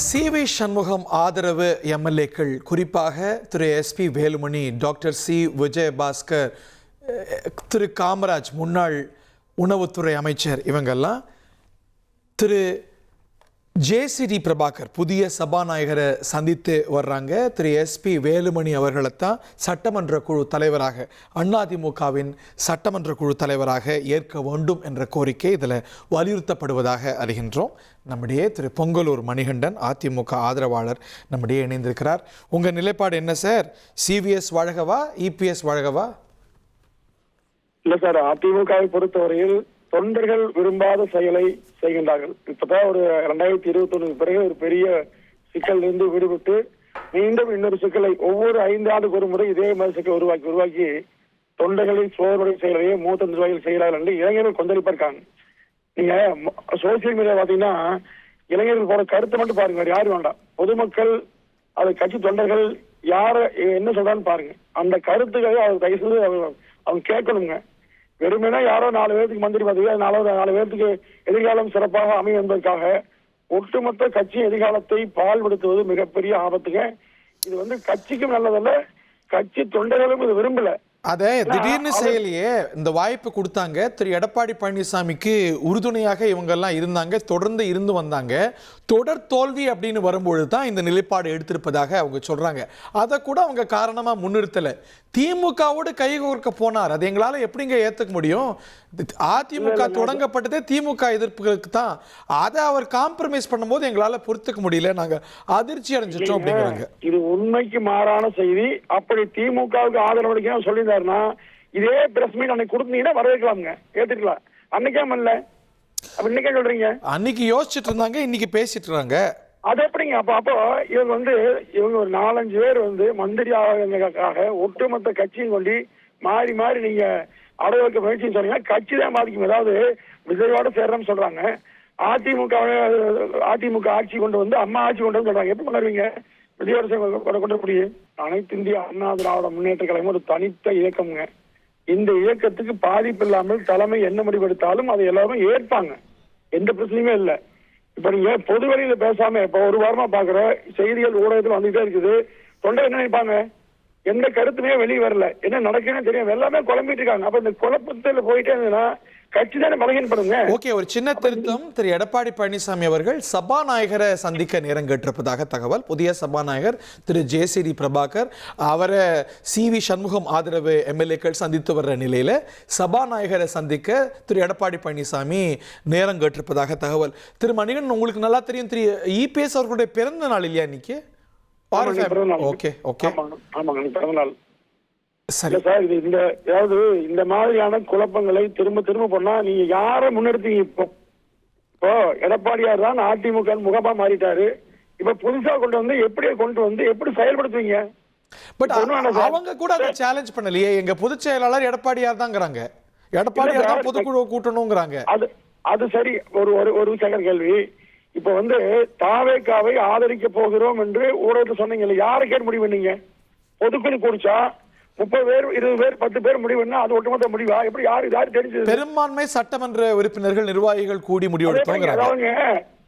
CV Shanmugam ஆதரவு எம்எல்ஏக்கள் குறிப்பாக Thiru SP Velumani, doctor C Vijayabaskar, Thiru Kamaraj முன்னாள் உணவுத்துறை அமைச்சர், இவங்கெல்லாம் திரு ஜேசிடி பிரபாகர் புதிய சபாநாயகரை சந்தித்து வர்றாங்க. திரு எஸ்பி வேலுமணி அவர்களைத்தான் சட்டமன்ற குழு தலைவராக, அதிமுகவின் சட்டமன்ற குழு தலைவராக ஏற்க வேண்டும் என்ற கோரிக்கை இதில் வலியுறுத்தப்படுவதாக அறிகின்றோம். நம்முடைய திரு பொங்கலூர் மணிகண்டன் அதிமுக ஆதரவாளர் நம்முடைய இணைந்திருக்கிறார். உங்கள் நிலைப்பாடு என்ன சார்? சிவிஎஸ் வழங்கவா, இபிஎஸ் வழங்கவா? இல்லை சார், அதிமுகவை பொறுத்தவரையில் தொண்டர்கள் விரும்பாத செயலை செய்கின்றார்கள். இப்பதான் ஒரு 2021 பிறகு ஒரு பெரிய சிக்கலிருந்து விடுபட்டு மீண்டும் இன்னொரு சிக்கலை ஒவ்வொரு 5 ஆண்டுக்கு ஒரு முறை இதே மாதிரி சிக்கல் உருவாக்கி தொண்டர்களின் சோதனை செயலையே மூத்த நிர்வாகிகள் செய்கிறார்கள் என்று இளைஞர்கள் கொந்தளிப்பா இருக்காங்க. நீங்க சோசியல் மீடியா பாத்தீங்கன்னா இளைஞர்கள் போற கருத்தை மட்டும் பாருங்க, வேற யாரும் வேண்டாம். பொதுமக்கள் அது கட்சி தொண்டர்கள் யார என்ன சொல்றான்னு பாருங்க. அந்த கருத்துக்களை அவர் தயவு செய்து அவங்க கேட்கணுங்க. வெறுமனே யாரோ 4 பேருக்கு மந்திரி பதவி, 4 பேருக்கு எதிர்காலம் சிறப்பாக அமையும் என்பதற்காக ஒட்டுமொத்த கட்சி எதிர்காலத்தை பால்படுத்துவது மிகப்பெரிய ஆபத்துங்க. இது கட்சிக்கும் நல்லதல்ல, கட்சி தொண்டர்களும் இது விரும்பல. அதை திடீர்னு செயலியே இந்த வாய்ப்பு கொடுத்தாங்க. திரு எடப்பாடி பழனிசாமிக்கு உறுதுணையாக இவங்கெல்லாம் இருந்தாங்க, தொடர்ந்து இருந்து வந்தாங்க. தொடர் தோல்வி அப்படின்னு வரும்பொழுது தான் இந்த நிலைப்பாடு எடுத்திருப்பதாக அவங்க சொல்றாங்க. அதை கூட அவங்க காரணமா முன்னிறுத்தல. திமுகவோடு கைகோர்க்க போனார். அது எங்களால எப்படிங்க ஏத்துக்க முடியும்? அதிமுக தொடங்கப்பட்டதே திமுக எதிர்ப்புகளுக்கு தான். அதை அவர் காம்ப்ரமைஸ் பண்ணும்போது எங்களால பொறுத்துக்க முடியல, நாங்க அதிர்ச்சி அடைஞ்சிட்டோம் அப்படிங்கிறாங்க. இது உண்மைக்கு மாறான செய்தி. அப்படி திமுகவுக்கு ஆதரவு சொல்லியிருந்தாருன்னா இதே பிரஸ் மீட் அன்னைக்கு கொடுத்தீங்கன்னா வரவேற்கலாமுங்க, ஏத்துக்கலாம். அன்னைக்கே பண்ணல, அப்ப இன்னைக்கே சொல்றீங்க? அன்னைக்கு யோசிச்சுட்டு இருந்தாங்க, இன்னைக்கு பேசிட்டு இருக்காங்க. அது எப்படிங்க? அப்போ இவங்க ஒரு 4-5 பேர் மந்திரி ஆகிறதுக்காக ஒட்டுமொத்த கட்சியும் கொண்டு மாறி மாறி நீங்க அடைய வைக்க முயற்சி சொன்னீங்கன்னா கட்சி தான் பாதிக்கும். அதாவது விஜயோட சேர்றோம்னு சொல்றாங்க, அதிமுக ஆட்சி கொண்டு வந்து அம்மா ஆட்சி கொண்டு வந்து சொல்றாங்க. எப்படி கொண்டாடுவீங்க? விஜயோட கொண்டு முடியும்? அனைத்து இந்திய அண்ணா திராவிட முன்னேற்ற கழகம் ஒரு தனித்த இயக்கம்ங்க. இந்த இயக்கத்துக்கு பாதிப்பு இல்லாமல் தலைமை என்ன முடிவெடுத்தாலும் அதை எல்லாரும் ஏற்பாங்க, எந்த பிரச்சனையுமே இல்லை. இப்ப நீங்க பொது வழியில பேசாம இப்ப ஒரு வாரமா பாக்குற செய்திகள் ஊடகத்தில் வந்துட்டே இருக்குது. தொண்டை என்ன நினைப்பாங்க? எந்த கருத்துமே வெளியே வரல, என்ன நடக்குன்னு தெரியும், எல்லாமே குழம்பிட்டு இருக்காங்க. அப்ப இந்த குழப்பத்துல போயிட்டே இருந்ததுன்னா கட்சி தானே பலகீனப்படுங்க. ஓகே, ஒரு சின்ன திருத்தம். திரு எடப்பாடி பழனிசாமி அவர்கள் சபாநாயகரை சந்திக்க நேரம் கேட்டிருப்பதாக தகவல். புதிய சபாநாயகர் திரு ஜேசிடி பிரபாகர், அவரை சிவி சண்முகம் ஆதரவு எம்எல்ஏக்கள் சந்தித்து வர்ற நிலையில சபாநாயகரை சந்திக்க திரு எடப்பாடி பழனிசாமி நேரம் கேட்டிருப்பதாக தகவல். திரு மணிகன், உங்களுக்கு நல்லா தெரியும், திரு இபிஎஸ் அவர்களுடைய பிறந்த நாள் இல்லையா இன்னைக்கு? ஓகே ஓகே, சரி சார். இந்த மாதிரியான குழப்பங்களை திரும்ப திரும்ப பண்ணா நீங்க யாரை முன்னெடுத்தீங்க? இப்போ எடப்பாடியார் தான் அதிமுக முகமா மாறிட்டாரு. இப்ப புதுசா கொண்டு வந்து எப்படி செயல்படுத்துவீங்க? பட் அவங்க கூட அதை சேலஞ்ச் பண்ணலையே. எங்க பொதுச் செயலாளர் எடப்பாடியார் தான்ங்கறாங்க, எடப்பாடியார் தான் பொதுக்குழு கூட்டணும்ங்கறாங்க. அது சரி. ஒரு செகண்ட் கேள்வி. இப்ப தாவேகாவை ஆதரிக்க போகிறோம் என்று ஊடகத்தை சொன்னீங்க, யாரை கேட்டு முடிவு பண்ணீங்க? பொதுக்குழு கூடிச்சா 30 பேர் 20 பேர் 10 பேர் முடிவுன்னா அது ஒட்டுமொத்த முடிவா? எப்படி யாரு தெரிஞ்சது? பெரும்பான்மை சட்டமன்ற உறுப்பினர்கள் நிர்வாகிகள் கூடி முடிவெடுத்தாங்க.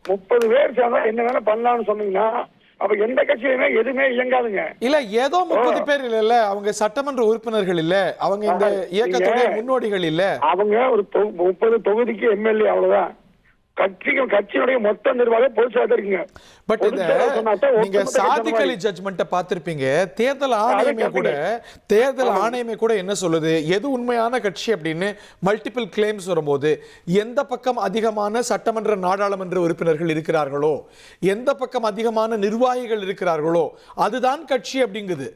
30 பேர் சேர்ந்தா என்ன வேணா பண்ணலாம்னு சொன்னீங்கன்னா அப்ப எந்த கட்சியுமே எதுவுமே இயங்காதுங்க. இல்ல ஏதோ 30 பேர் இல்ல, அவங்க சட்டமன்ற உறுப்பினர்கள் இல்ல, அவங்க இந்த இயக்கத்துடைய முன்னோடிகள் இல்ல, அவங்க ஒரு 30 தொகுதிக்கு எம்எல்ஏ, அவ்வளவுதான். கட்சியுடைய மொத்த நிர்வாகம் பொதுச்சாக இருக்குங்க. பட் நீங்க சாதிக்கலி ஜட்ஜ்மெண்ட்டை பார்த்திருப்பீங்க. தேர்தல் ஆணையமே கூட என்ன சொல்லுது, எது உண்மையான கட்சி அப்படின்னு மல்டிபிள் கிளைம்ஸ் வரும்போது எந்த பக்கம் அதிகமான சட்டமன்ற நாடாளுமன்ற உறுப்பினர்கள் இருக்கிறார்களோ, எந்த பக்கம் அதிகமான நிர்வாகிகள் இருக்கிறார்களோ அதுதான் கட்சி அப்படிங்குது.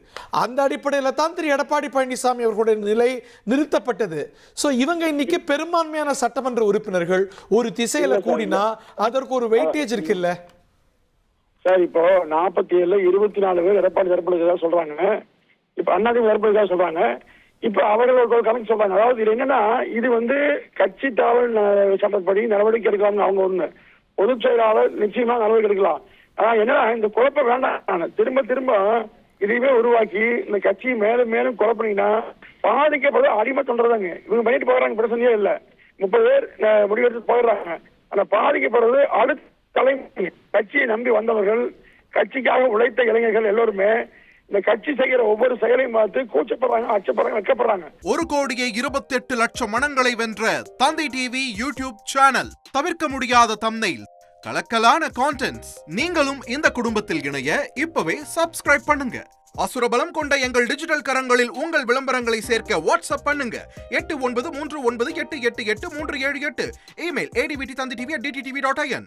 அந்த அடிப்படையில் தான் திரு எடப்பாடி பழனிசாமி அவர்களுடைய நிலை நிறுத்தப்பட்டது. ஸோ இவங்க இன்னைக்கு பெரும்பான்மையான சட்டமன்ற உறுப்பினர்கள் ஒரு திசையில கூடினா அதற்கு ஒரு வெயிட்டேஜ் இருக்குல்ல சார். இப்போ 47 24 பேர் எடப்பாடி தரப்புல சொல்றாங்க, இப்ப அதிமுக தரப்புல சொல்றாங்க, இப்ப அவர்கள் ஒரு கணக்கு சொல்றாங்க. அதாவது இது என்னன்னா, இது கட்சி தாவல் சட்டப்படி நடவடிக்கை எடுக்கலாம்னு அவங்க ஒண்ணு, பொதுச் செயலாளர் நிச்சயமா நடவடிக்கை எடுக்கலாம். ஆனா என்னன்னா இந்த குழப்பம் வேண்டாம், திரும்ப திரும்ப இதையுமே உருவாக்கி இந்த கட்சியை மேலும் மேலும் குழப்பினீங்கன்னா பாதிக்கப்படுறது அடிமை தொண்டதாங்க. இவங்க பண்ணிட்டு போகிறாங்க, பிரச்சனையே இல்லை. 30 பேர் முடிவெடுத்து போயிடுறாங்க. ஆனா பாதிக்கப்படுறது அடுத்த தலைமை கட்சியை நம்பி வந்தவர்கள், கட்சிக்காக உழைத்த இளைஞர்கள் எல்லோருமே இந்த கட்சி செய்கிற ஒவ்வொரு செயலையும் பார்த்து கூச்சப்படுறாங்க, அச்சப்படுறாங்க, வெட்கப்படுறாங்க. 1,28,00,000 மனங்களை வென்ற தந்தி டிவி யூடியூப் சேனல். தவிர்க்க முடியாத தம்ப்நெயில், கலக்கலான கான்டென்ட்ஸ். நீங்களும் இந்த குடும்பத்தில் இணைய இப்பவே சப்ஸ்கிரைப் பண்ணுங்க. அசுரபலம் கொண்ட எங்கள் டிஜிட்டல் கரங்களில் உங்கள் விளம்பரங்களை சேர்க்க வாட்ஸ்அப் பண்ணுங்க. 8939888838. Email advtthanditv@dttv.in.